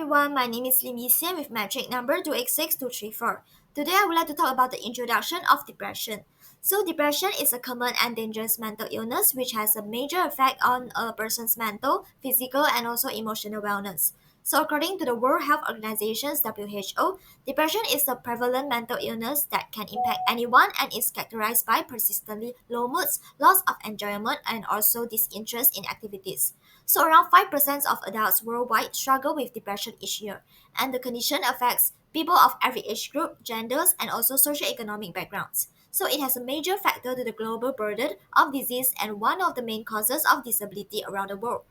everyone, my name is Lim Yisian with metric number 286234. Today I would like to talk about the introduction of depression. So depression is a common and dangerous mental illness which has a major effect on a person's mental, physical and also emotional wellness. So according to the World Health Organization's WHO, depression is a prevalent mental illness that can impact anyone and is characterized by persistently low moods, loss of enjoyment and also disinterest in activities. So around 5% of adults worldwide struggle with depression each year, and the condition affects people of every age group, genders, and also socioeconomic backgrounds. So it has a major factor to the global burden of disease and one of the main causes of disability around the world.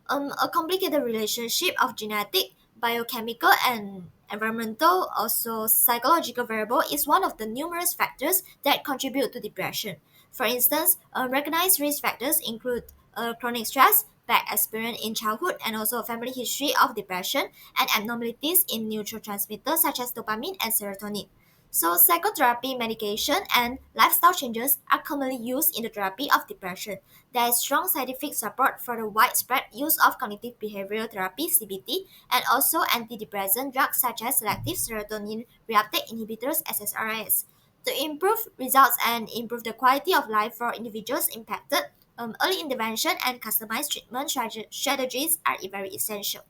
A complicated relationship of genetic, biochemical, and environmental, also psychological variable is one of the numerous factors that contribute to depression. For instance, recognized risk factors include chronic stress, bad experience in childhood, and also a family history of depression and abnormalities in neurotransmitters such as dopamine and serotonin. So, psychotherapy, medication, and lifestyle changes are commonly used in the therapy of depression. There is strong scientific support for the widespread use of cognitive behavioral therapy (CBT) and also antidepressant drugs such as selective serotonin reuptake inhibitors (SSRIs). To improve results and improve the quality of life for individuals impacted, early intervention and customized treatment strategies are very essential.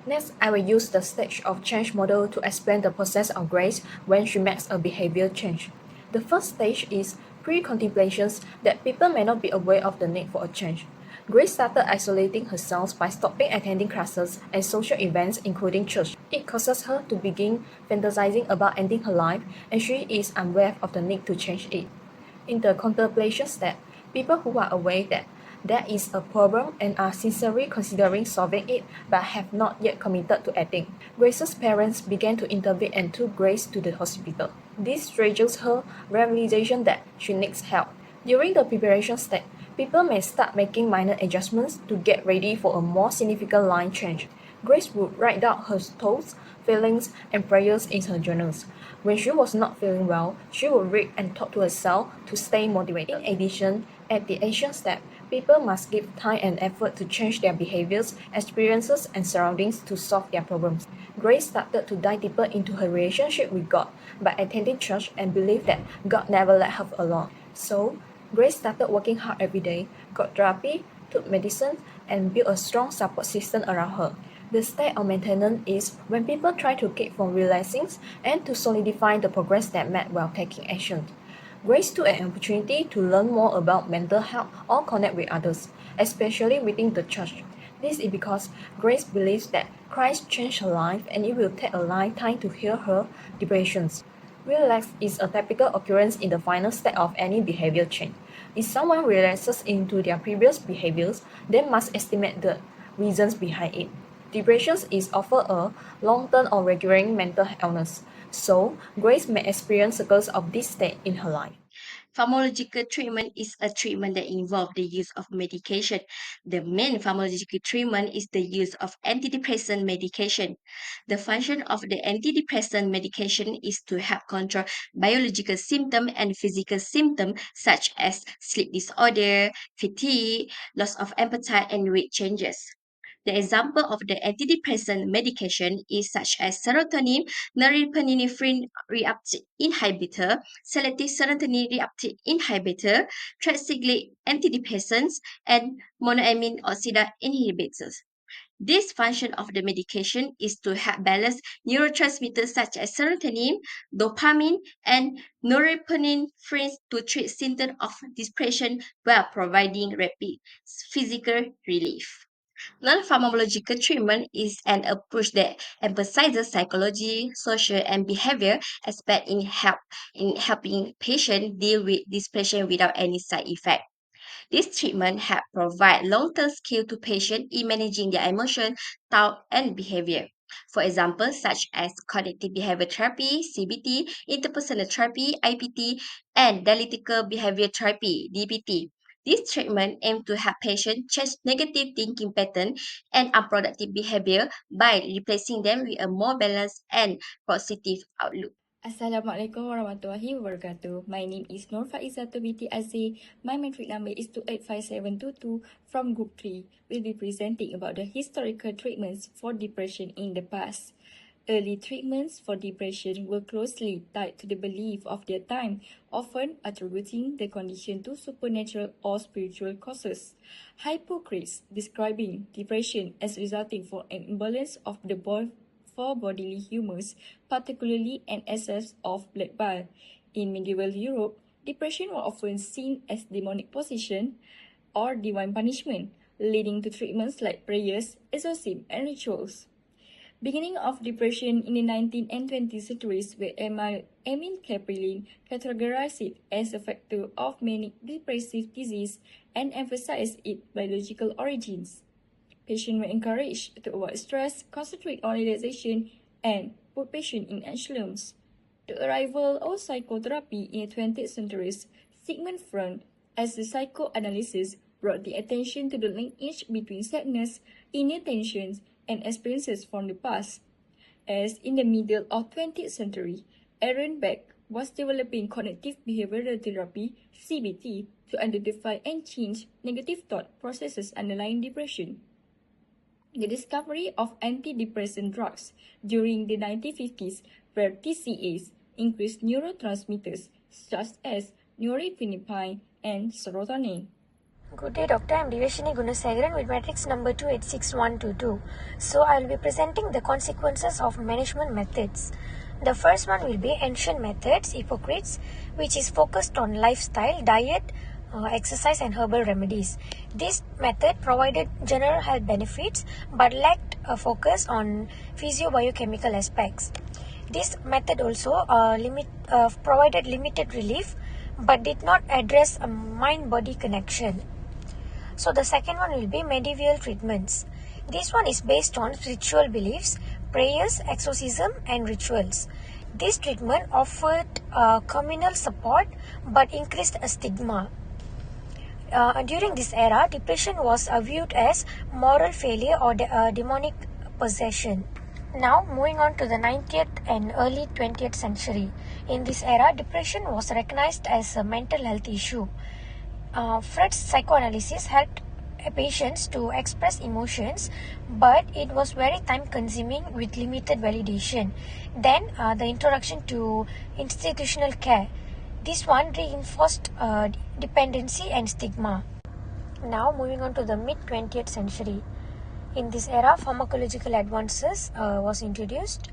Next, I will use the stage of change model to explain the process of Grace when she makes a behavior change. The first stage is pre-contemplations that people may not be aware of the need for a change. Grace started isolating herself by stopping attending classes and social events, including church. It causes her to begin fantasizing about ending her life, and she is unaware of the need to change it. In the contemplation step, people who are aware that there is a problem and are sincerely considering solving it but have not yet committed to acting. Grace's parents began to intervene and took Grace to the hospital. This triggers her realization that she needs help. During the preparation step, people may start making minor adjustments to get ready for a more significant line change. Grace would write down her thoughts, feelings, and prayers in her journals. When she was not feeling well, she would read and talk to herself to stay motivated. In addition, at the action step, people must give time and effort to change their behaviors, experiences, and surroundings to solve their problems. Grace started to dive deeper into her relationship with God by attending church and believed that God never let her alone. So, Grace started working hard every day, got therapy, took medicine, and built a strong support system around her. The state of maintenance is when people try to keep from relaxing and to solidify the progress they made while taking action. Grace took an opportunity to learn more about mental health or connect with others, especially within the church. This is because Grace believes that Christ changed her life and it will take a lifetime to heal her depressions. Relapse is a typical occurrence in the final step of any behavior change. If someone relapses into their previous behaviors, they must estimate the reasons behind it. Depression is often a long-term or recurring mental illness, so Grace may experience cycles of this state in her life. Pharmacological treatment is a treatment that involves the use of medication. The main pharmacological treatment is the use of antidepressant medication. The function of the antidepressant medication is to help control biological symptoms and physical symptoms such as sleep disorder, fatigue, loss of appetite, and weight changes. The example of the antidepressant medication is such as serotonin norepinephrine reuptake inhibitor, selective serotonin reuptake inhibitor, tricyclic antidepressants, and monoamine oxidase inhibitors. This function of the medication is to help balance neurotransmitters such as serotonin, dopamine, and norepinephrine to treat symptoms of depression while providing rapid physical relief. Non-pharmacological treatment is an approach that emphasizes psychology, social, and behavior aspect in helping patients deal with depression without any side effect. This treatment help provide long-term skill to patients in managing their emotion, thought, and behavior. For example, such as cognitive behavior therapy, CBT, interpersonal therapy, IPT, and dialectical behavior therapy, DBT. This treatment aim to help patients change negative thinking pattern and unproductive behavior by replacing them with a more balanced and positive outlook. Assalamualaikum warahmatullahi wabarakatuh. My name is Nur Faizatu binti Aziz. My metric number is 285722 from Group 3. We'll be presenting about the historical treatments for depression in the past. Early treatments for depression were closely tied to the belief of their time, often attributing the condition to supernatural or spiritual causes. Hippocrates describing depression as resulting from an imbalance of the for bodily humors, particularly an excess of blood bile. In medieval Europe, depression was often seen as demonic possession or divine punishment, leading to treatments like prayers, exorcism, and rituals. Beginning of depression in the 19th and 20th centuries, where Emil Kraepelin categorized it as a factor of manic depressive disease and emphasized its biological origins. Patients were encouraged to avoid stress, concentrate on relaxation, and put patients in asylums. The arrival of psychotherapy in the 20th century, Sigmund Freud, as the psychoanalysis, brought the attention to the linkage between sadness, inner tensions, and experiences from the past. As in the middle of 20th century, Aaron Beck was developing cognitive behavioral therapy (CBT) to identify and change negative thought processes underlying depression. The discovery of antidepressant drugs during the 1950s where TCAs increased neurotransmitters such as norepinephrine and serotonin. Good day, doctor. I'm Divashini Gunasagaran with matrix number 286122. So, I'll be presenting the consequences of management methods. The first one will be ancient methods, Hippocrates, which is focused on lifestyle, diet, exercise, and herbal remedies. This method provided general health benefits but lacked a focus on physiobiochemical aspects. This method also provided limited relief but did not address a mind-body connection. So the second one will be medieval treatments. This one is based on ritual beliefs, prayers, exorcism, and rituals. This treatment offered communal support but increased a stigma. During this era, depression was viewed as moral failure or demonic possession. Now, moving on to the 19th and early 20th century. In this era, depression was recognized as a mental health issue. Freud's psychoanalysis helped patients to express emotions, but it was very time consuming with limited validation. Then, the introduction to institutional care. This one reinforced dependency and stigma. Now, moving on to the mid 20th century. In this era, pharmacological advances was introduced.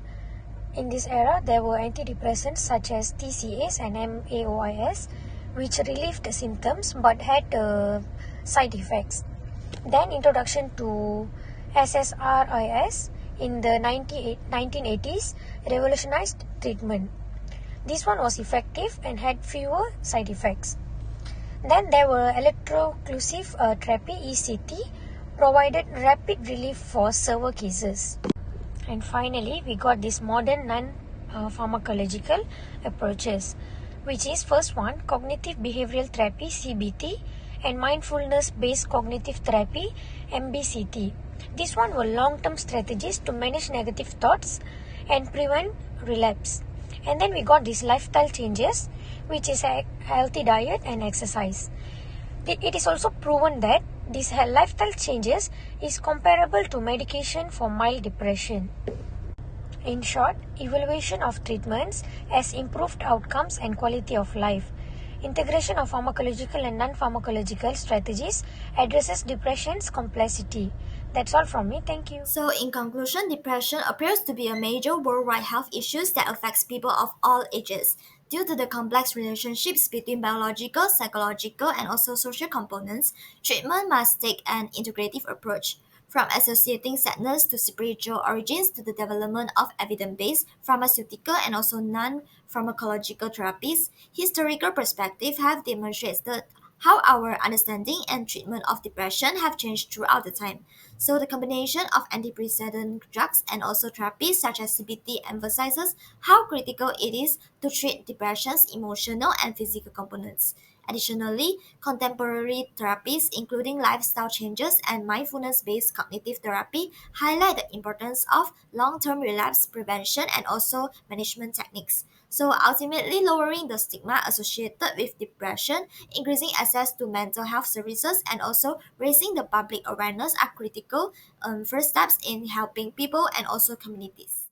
In this era, there were antidepressants such as TCAs and MAOIs, which relieved symptoms but had side effects. Then introduction to SSRIs in the 1980s revolutionized treatment. This one was effective and had fewer side effects. Then there were electroclusive therapy (ECT), provided rapid relief for severe cases. And finally, we got this modern non-pharmacological approaches, which is first one, cognitive behavioral therapy (CBT) and mindfulness-based cognitive therapy (MBCT). This one were long-term strategies to manage negative thoughts and prevent relapse. And then we got these lifestyle changes, which is a healthy diet and exercise. It is also proven that these lifestyle changes is comparable to medication for mild depression. In short, evaluation of treatments has improved outcomes and quality of life. Integration of pharmacological and non-pharmacological strategies addresses depression's complexity. That's all from me. Thank you. So, in conclusion, depression appears to be a major worldwide health issue that affects people of all ages. Due to the complex relationships between biological, psychological, and also social components, treatment must take an integrative approach. From associating sadness to spiritual origins to the development of evidence based pharmaceutical and also non pharmacological therapies, historical perspectives have demonstrated how our understanding and treatment of depression have changed throughout the time. So the combination of antidepressant drugs and also therapies such as CBT emphasizes how critical it is to treat depression's emotional and physical components. Additionally, contemporary therapies, including lifestyle changes and mindfulness based cognitive therapy, highlight the importance of long term relapse prevention and also management techniques. So, ultimately, lowering the stigma associated with depression, increasing access to mental health services, and also raising the public awareness are critical first steps in helping people and also communities.